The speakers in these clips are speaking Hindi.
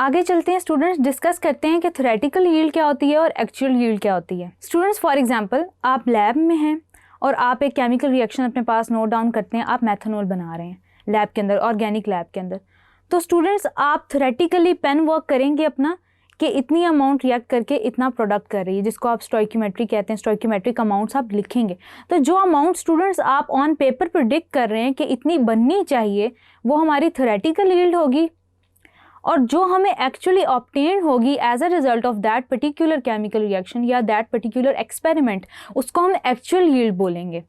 आगे चलते हैं स्टूडेंट्स, डिस्कस करते हैं कि थ्योरेटिकल यील्ड क्या होती है और एक्चुअल यील्ड क्या होती है। स्टूडेंट्स फॉर एग्जांपल आप लैब में हैं और आप एक केमिकल रिएक्शन अपने पास नोट डाउन करते हैं, आप मेथनॉल बना रहे हैं लैब के अंदर, ऑर्गेनिक लैब के अंदर। तो स्टूडेंट्स आप थ्योरेटिकली पेन वर्क करेंगे अपना कि इतनी अमाउंट रिएक्ट करके इतना प्रोडक्ट कर रही है, जिसको आप स्टोइकियोमेट्री कहते हैं। स्टोइकियोमेट्रिक अमाउंट्स आप लिखेंगे। तो जो अमाउंट स्टूडेंट्स आप ऑन पेपर प्रिडिक्ट कर रहे हैं कि इतनी बननी चाहिए, वो हमारी थ्योरेटिकल यील्ड होगी। और जो हमें एक्चुअली ऑब्टेन होगी as a result of that particular chemical reaction या दैट पर्टिकुलर एक्सपेरिमेंट, उसको हम एक्चुअल यील्ड बोलेंगे।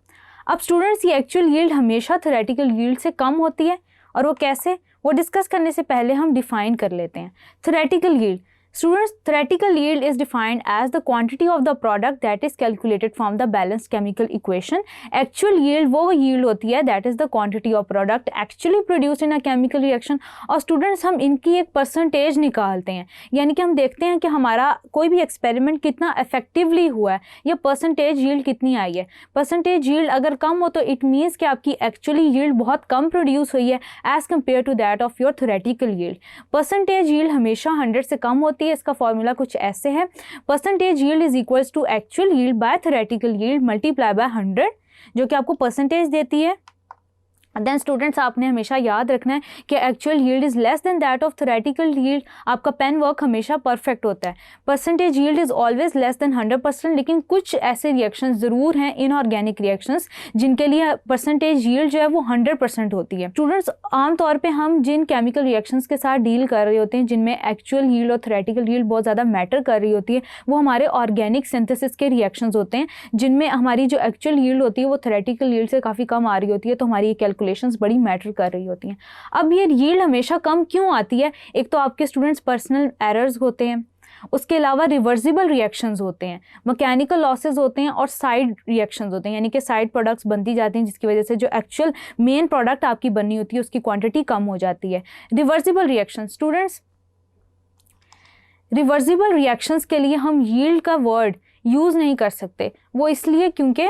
अब स्टूडेंट्स ये एक्चुअल यील्ड हमेशा थ्योरेटिकल यील्ड से कम होती है, और वो कैसे, वो डिस्कस करने से पहले हम डिफाइन कर लेते हैं। Theoretical yield, students, theoretical yield is defined as the quantity of the product that is calculated from the balanced chemical equation. Actual yield वो yield होती है that is the quantity of product actually produced in a chemical reaction. और students हम इनकी एक परसेंटेज निकालते हैं, यानी कि हम देखते हैं कि हमारा कोई भी एक्सपेरिमेंट कितना इफेक्टिवली हुआ है या परसेंटेज यील्ड कितनी आई है। परसेंटेज यील्ड अगर कम हो तो इट मीन्स कि आपकी एक्चुअली यील्ड बहुत कम प्रोड्यूस हुई है as compare to that of your theoretical yield. Percentage yield हमेशा 100 से कम होती है। इसका फॉर्मूला कुछ ऐसे है, percentage yield is equals to actual yield by theoretical yield multiply by 100, जो कि आपको परसेंटेज देती है। देन स्टूडेंट्स आपने हमेशा याद रखना है कि actual yield is less than that of theoretical yield. आपका पेन वर्क हमेशा परफेक्ट होता है। Percentage yield is always less than 100%, लेकिन कुछ ऐसे रिएक्शंस ज़रूर हैं इनऑर्गेनिक रिएक्शंस जिनके लिए परसेंटेज यील्ड जो है वो 100% होती है। स्टूडेंट्स आमतौर पर हम जिन केमिकल रिएक्शंस के साथ डील कर रहे होते हैं, जिनमें एक्चुअल यील्ड और थ्योरेटिकल यील्ड बहुत ज़्यादा मैटर कर रही होती है, वो हमारे ऑर्गेनिक सिंथेसिस के रिएक्शंस होते हैं, जिनमें हमारी जो एक्चुअल यील्ड होती है वो थ्योरेटिकल यील्ड से काफ़ी कम आ रही होती है। तो हमारी कैलकुलेशंस बड़ी मैटर कर रही होती हैं। अब ये यील्ड हमेशा कम क्यों आती है? एक तो आपके स्टूडेंट्स पर्सनल एरर्स होते हैं, उसके अलावा रिवर्सिबल रिएक्शंस होते हैं, मैकेनिकल लॉसेस होते हैं और साइड रिएक्शंस होते हैं, यानी कि साइड प्रोडक्ट्स बनती जाती हैं जिसकी वजह से जो एक्चुअल मेन प्रोडक्ट आपकी बननी होती है उसकी क्वांटिटी कम हो जाती है। Reversible reaction, students reversible reactions के लिए हम यील्ड का वर्ड यूज़ नहीं कर सकते। वो इसलिए क्योंकि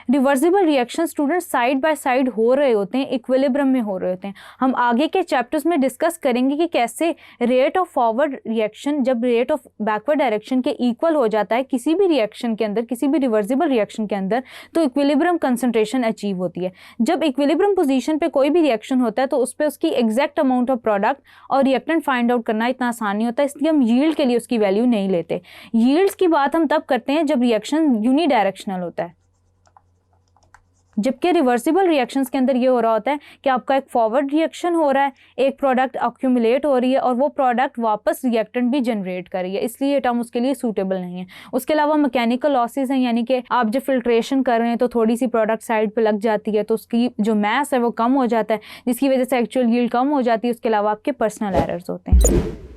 reversible reaction student side by side हो रहे होते हैं, इक्विलिब्रियम में हो रहे होते हैं। हम आगे के चैप्टर्स में डिस्कस करेंगे कि कैसे रेट ऑफ फॉरवर्ड रिएक्शन जब रेट ऑफ बैकवर्ड डायरेक्शन के इक्वल हो जाता है किसी भी रिएक्शन के अंदर, किसी भी रिवर्सिबल रिएक्शन के अंदर, तो इक्विलिब्रियम कंसंट्रेशन अचीव होती है। जब इक्विलिब्रियम पोजीशन पे कोई भी रिएक्शन होता है तो उस पर उसकी एग्जैक्ट अमाउंट ऑफ प्रोडक्ट और रिएक्टेंट फाइंड आउट करना इतना आसान नहीं होता, इसलिए हम यील्ड के लिए उसकी वैल्यू नहीं लेते। यील्ड्स की बात हम तब करते हैं जब रिएक्शन यूनिडायरेक्शनल होता है, जबकि रिवर्सिबल रिएक्शंस के अंदर ये हो रहा होता है कि आपका एक फॉरवर्ड रिएक्शन हो रहा है, एक प्रोडक्ट अक्यूमुलेट हो रही है और वो प्रोडक्ट वापस रिएक्टेंट भी जनरेट कर रही है, इसलिए ये टर्म उसके लिए सूटेबल नहीं है। उसके अलावा मैकेनिकल लॉसेस हैं, यानी कि आप जब फिल्ट्रेशन कर रहे हैं तो थोड़ी सी प्रोडक्ट साइड पे लग जाती है तो उसकी जो मैस है वो कम हो जाता है, जिसकी वजह से एक्चुअल यील्ड कम हो जाती है। उसके अलावा आपके पर्सनल एरर्स होते हैं।